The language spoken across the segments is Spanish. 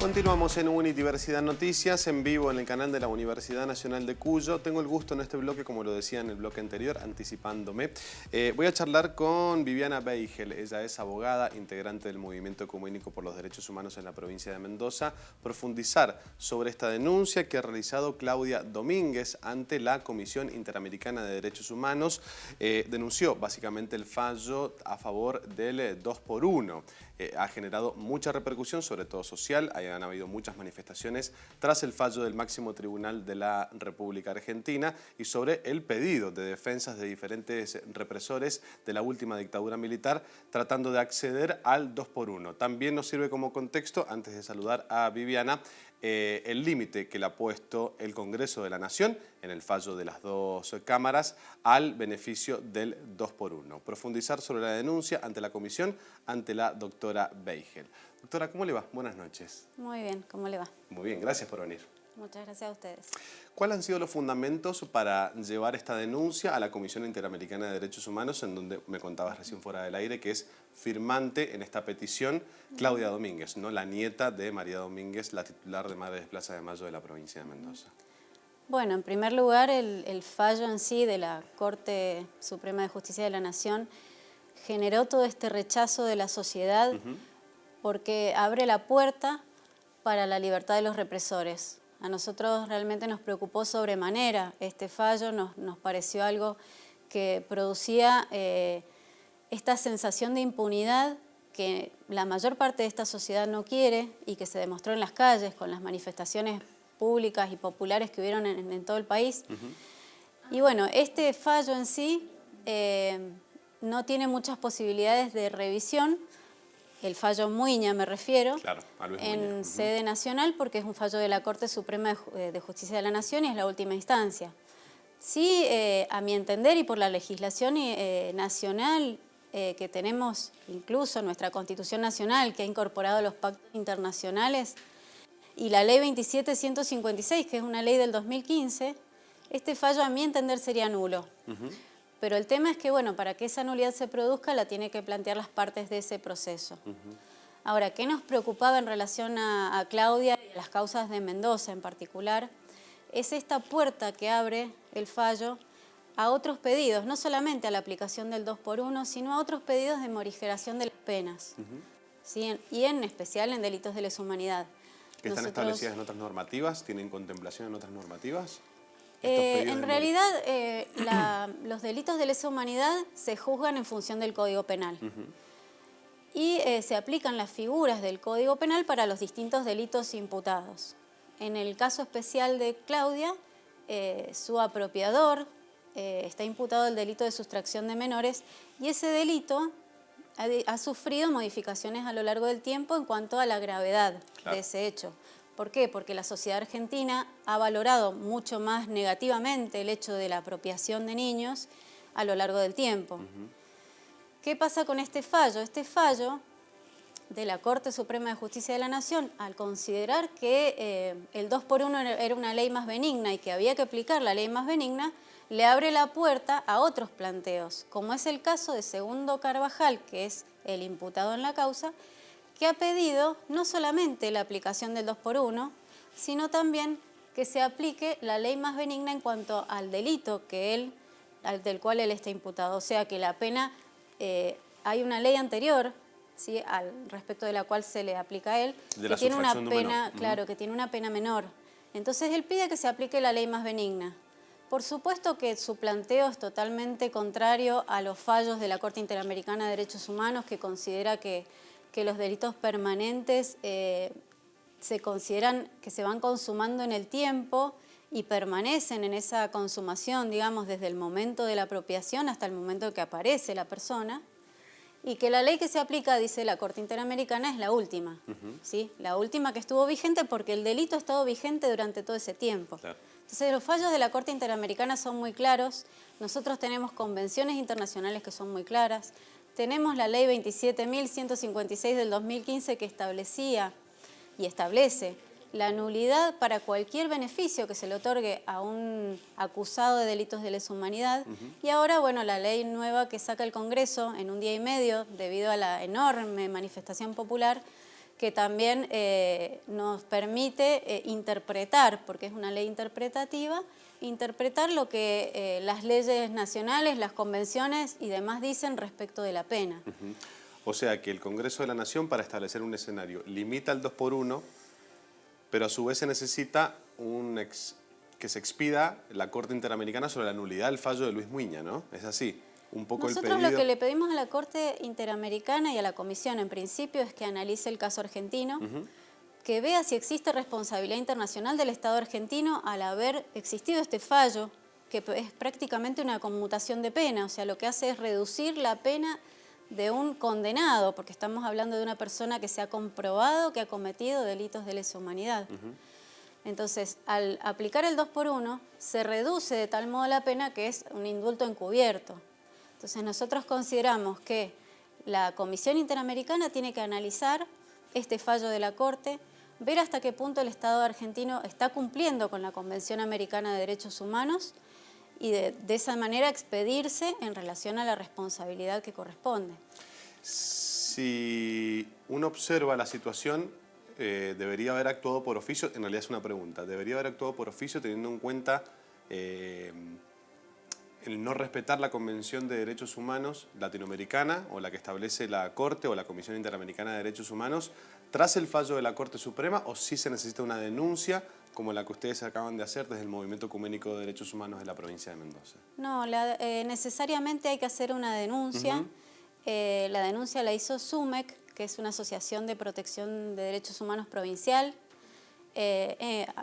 Continuamos en Unidiversidad Noticias, en vivo en el canal de la Universidad Nacional de Cuyo. Tengo el gusto en este bloque, como lo decía en el bloque anterior, anticipándome. Voy a charlar con Viviana Beigel. Ella es abogada, integrante del Movimiento Ecuménico por los Derechos Humanos en la provincia de Mendoza. Profundizar sobre esta denuncia que ha realizado Claudia Domínguez ante la Comisión Interamericana de Derechos Humanos. Denunció básicamente el fallo a favor del 2x1. Ha generado mucha repercusión, sobre todo social. Han habido muchas manifestaciones tras el fallo del máximo tribunal de la República Argentina y sobre el pedido de defensas de diferentes represores de la última dictadura militar tratando de acceder al 2x1. También nos sirve como contexto, antes de saludar a Viviana, el límite que le ha puesto el Congreso de la Nación en el fallo de las dos cámaras al beneficio del 2x1. Profundizar sobre la denuncia ante la comisión, ante la doctora Beigel. Doctora, ¿cómo le va? Buenas noches. Muy bien, ¿cómo le va? Muy bien, gracias por venir. Muchas gracias a ustedes. ¿Cuáles han sido los fundamentos para llevar esta denuncia a la Comisión Interamericana de Derechos Humanos, en donde me contabas recién fuera del aire que es firmante en esta petición Claudia Domínguez, ¿no? La nieta de María Domínguez, la titular de Madres Plaza de Mayo de la provincia de Mendoza? Bueno, en primer lugar, el fallo en sí de la Corte Suprema de Justicia de la Nación generó todo este rechazo de la sociedad porque abre la puerta para la libertad de los represores. A nosotros realmente nos preocupó sobremanera este fallo, nos pareció algo que producía esta sensación de impunidad que la mayor parte de esta sociedad no quiere y que se demostró en las calles con las manifestaciones públicas y populares que hubieron en todo el país. Y bueno, este fallo en sí no tiene muchas posibilidades de revisión. El fallo Muiña me refiero, claro, en sede nacional, porque es un fallo de la Corte Suprema de Justicia de la Nación y es la última instancia. Sí, a mi entender y por la legislación nacional que tenemos, incluso nuestra Constitución Nacional, que ha incorporado los pactos internacionales, y la Ley 27.156, que es una ley del 2015, este fallo a mi entender sería nulo. Pero el tema es que, bueno, para que esa nulidad se produzca, la tiene que plantear las partes de ese proceso. Ahora, ¿qué nos preocupaba en relación a Claudia y a las causas de Mendoza en particular? Es esta puerta que abre el fallo a otros pedidos, no solamente a la aplicación del 2x1, sino a otros pedidos de morigeración de las penas, ¿sí? Y en especial en delitos de lesa humanidad. ¿Que están establecidas en otras normativas? ¿Tienen contemplación en otras normativas? En realidad, los delitos de lesa humanidad se juzgan en función del Código Penal. Y se aplican las figuras del Código Penal para los distintos delitos imputados. En el caso especial de Claudia, su apropiador está imputado del delito de sustracción de menores y ese delito ha sufrido modificaciones a lo largo del tiempo en cuanto a la gravedad de ese hecho. ¿Por qué? Porque la sociedad argentina ha valorado mucho más negativamente el hecho de la apropiación de niños a lo largo del tiempo. ¿Qué pasa con este fallo? Este fallo de la Corte Suprema de Justicia de la Nación, al considerar que el 2x1 era una ley más benigna y que había que aplicar la ley más benigna, le abre la puerta a otros planteos, como es el caso de Segundo Carvajal, que es el imputado en la causa, que ha pedido no solamente la aplicación del 2x1, sino también que se aplique la ley más benigna en cuanto al delito del cual él está imputado. O sea que la pena, hay una ley anterior, ¿sí?, al respecto de la cual se le aplica a él, que tiene una pena, claro, que tiene una pena menor. Entonces él pide que se aplique la ley más benigna. Por supuesto que su planteo es totalmente contrario a los fallos de la Corte Interamericana de Derechos Humanos, que considera que los delitos permanentes se consideran que se van consumando en el tiempo y permanecen en esa consumación, digamos, desde el momento de la apropiación hasta el momento que aparece la persona, y que la ley que se aplica, dice la Corte Interamericana, es la última, ¿sí? La última que estuvo vigente porque el delito ha estado vigente durante todo ese tiempo. Claro. Entonces los fallos de la Corte Interamericana son muy claros, nosotros tenemos convenciones internacionales que son muy claras, tenemos la ley 27.156 del 2015 que establecía y establece la nulidad para cualquier beneficio que se le otorgue a un acusado de delitos de lesa humanidad. Y ahora, bueno, la ley nueva que saca el Congreso en un día y medio, debido a la enorme manifestación popular, que también nos permite interpretar, porque es una ley interpretativa, interpretar lo que las leyes nacionales, las convenciones y demás dicen respecto de la pena. O sea que el Congreso de la Nación, para establecer un escenario, limita el 2x1, pero a su vez se necesita que se expida la Corte Interamericana sobre la nulidad del fallo de Luis Muiña, ¿no? Es así, un poco el pedido. Nosotros lo que le pedimos a la Corte Interamericana y a la Comisión en principio es que analice el caso argentino, que vea si existe responsabilidad internacional del Estado argentino al haber existido este fallo, que es prácticamente una conmutación de pena, o sea, lo que hace es reducir la pena de un condenado, porque estamos hablando de una persona que se ha comprobado que ha cometido delitos de lesa humanidad. Entonces, al aplicar el 2x1, se reduce de tal modo la pena que es un indulto encubierto. Entonces, nosotros consideramos que la Comisión Interamericana tiene que analizar este fallo de la Corte, ver hasta qué punto el Estado argentino está cumpliendo con la Convención Americana de Derechos Humanos y de esa manera expedirse en relación a la responsabilidad que corresponde. Si uno observa la situación, debería haber actuado por oficio, en realidad es una pregunta, debería haber actuado por oficio teniendo en cuenta el no respetar la Convención de Derechos Humanos latinoamericana o la que establece la Corte o la Comisión Interamericana de Derechos Humanos tras el fallo de la Corte Suprema, o si se necesita una denuncia como la que ustedes acaban de hacer desde el Movimiento Ecuménico de Derechos Humanos de la provincia de Mendoza. No, necesariamente hay que hacer una denuncia. La denuncia la hizo SUMEC, que es una asociación de protección de derechos humanos provincial,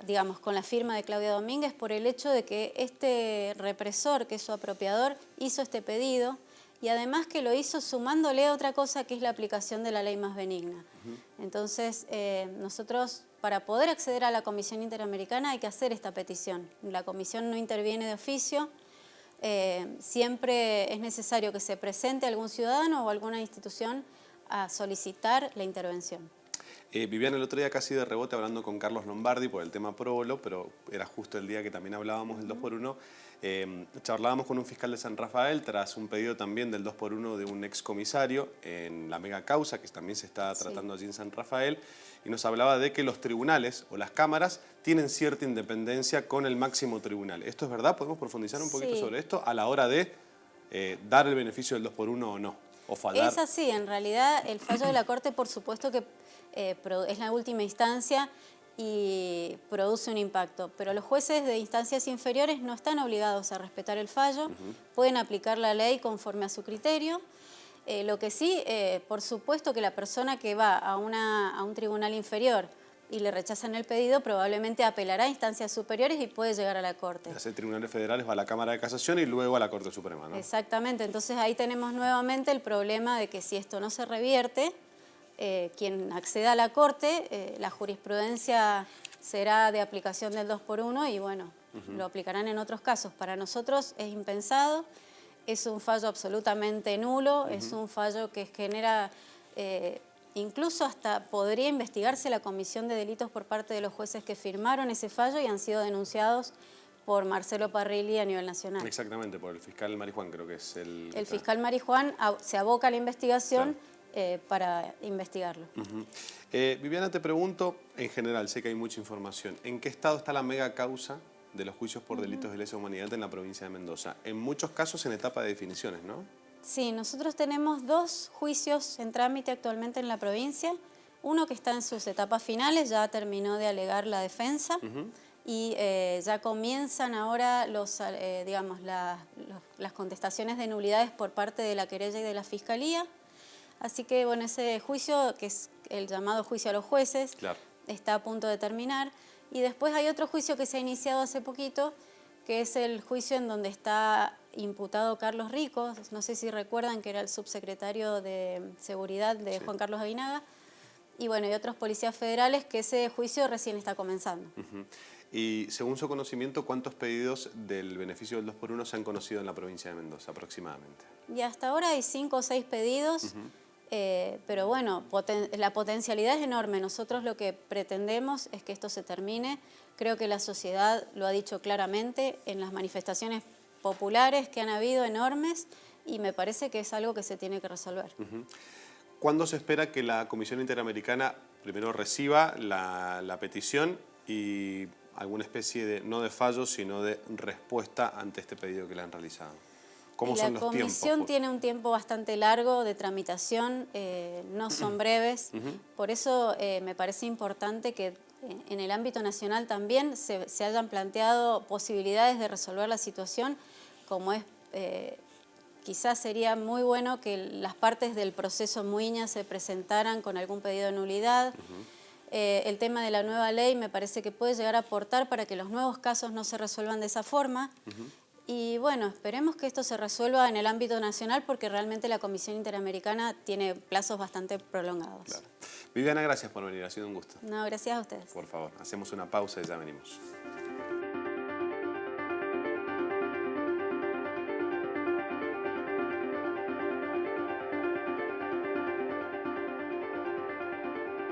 digamos, con la firma de Claudia Domínguez, por el hecho de que este represor, que es su apropiador, hizo este pedido y además que lo hizo sumándole a otra cosa que es la aplicación de la ley más benigna. Entonces, nosotros, para poder acceder a la Comisión Interamericana hay que hacer esta petición. La Comisión no interviene de oficio. Siempre es necesario que se presente algún ciudadano o alguna institución a solicitar la intervención. Viviana, el otro día casi de rebote hablando con Carlos Lombardi por el tema Próbolo, pero era justo el día que también hablábamos del 2x1, charlábamos con un fiscal de San Rafael tras un pedido también del 2x1 de un excomisario en la mega causa que también se está tratando allí en San Rafael, y nos hablaba de que los tribunales o las cámaras tienen cierta independencia con el máximo tribunal. ¿Esto es verdad? ¿Podemos profundizar un poquito sobre esto a la hora de dar el beneficio del 2x1 o no? ¿O fallar? Es así, en realidad el fallo de la Corte por supuesto que es la última instancia y produce un impacto, pero los jueces de instancias inferiores no están obligados a respetar el fallo, pueden aplicar la ley conforme a su criterio. Lo que sí, por supuesto que la persona que va a un tribunal inferior y le rechazan el pedido, probablemente apelará a instancias superiores y puede llegar a la Corte. Hacer tribunales federales va a la Cámara de Casación y luego a la Corte Suprema, ¿no? Exactamente, entonces ahí tenemos nuevamente el problema de que si esto no se revierte, quien acceda a la Corte, la jurisprudencia será de aplicación del 2x1 y bueno, lo aplicarán en otros casos. Para nosotros es impensado, es un fallo absolutamente nulo, es un fallo que genera, incluso hasta podría investigarse la comisión de delitos por parte de los jueces que firmaron ese fallo y han sido denunciados por Marcelo Parrilli a nivel nacional. Exactamente, por el fiscal Marijuán creo que es el... El fiscal Marijuán se aboca a la investigación, claro, para investigarlo. Viviana, te pregunto, en general, sé que hay mucha información, ¿en qué estado está la mega causa de los juicios por delitos de lesa humanidad en la provincia de Mendoza? En muchos casos en etapa de definiciones, ¿no? Sí, nosotros tenemos 2 juicios en trámite actualmente en la provincia, uno que está en sus etapas finales, ya terminó de alegar la defensa, y ya comienzan ahora digamos, las contestaciones de nulidades por parte de la querella y de la Fiscalía. Así que, bueno, ese juicio, que es el llamado juicio a los jueces, claro, está a punto de terminar. Y después hay otro juicio que se ha iniciado hace poquito, que es el juicio en donde está imputado Carlos Rico. No sé si recuerdan que era el subsecretario de Seguridad de Juan Carlos Aguinaga. Y bueno, y otros policías federales, que ese juicio recién está comenzando. Y según su conocimiento, ¿cuántos pedidos del beneficio del 2x1 se han conocido en la provincia de Mendoza aproximadamente? Y hasta ahora hay 5 o 6 pedidos. Pero bueno, la potencialidad es enorme. Nosotros lo que pretendemos es que esto se termine. Creo que la sociedad lo ha dicho claramente en las manifestaciones populares que han habido enormes y me parece que es algo que se tiene que resolver. ¿Cuándo se espera que la Comisión Interamericana primero reciba la petición y alguna especie de, no de fallo, sino de respuesta ante este pedido que le han realizado? ¿Cómo son los tiempos? La comisión tiene un tiempo bastante largo de tramitación, no son breves. Por eso me parece importante que en el ámbito nacional también se hayan planteado posibilidades de resolver la situación, como es, quizás sería muy bueno que las partes del proceso Muiña se presentaran con algún pedido de nulidad. El tema de la nueva ley me parece que puede llegar a aportar para que los nuevos casos no se resuelvan de esa forma. Y bueno, esperemos que esto se resuelva en el ámbito nacional porque realmente la Comisión Interamericana tiene plazos bastante prolongados. Claro. Viviana, gracias por venir, ha sido un gusto. No, gracias a ustedes. Por favor, hacemos una pausa y ya venimos.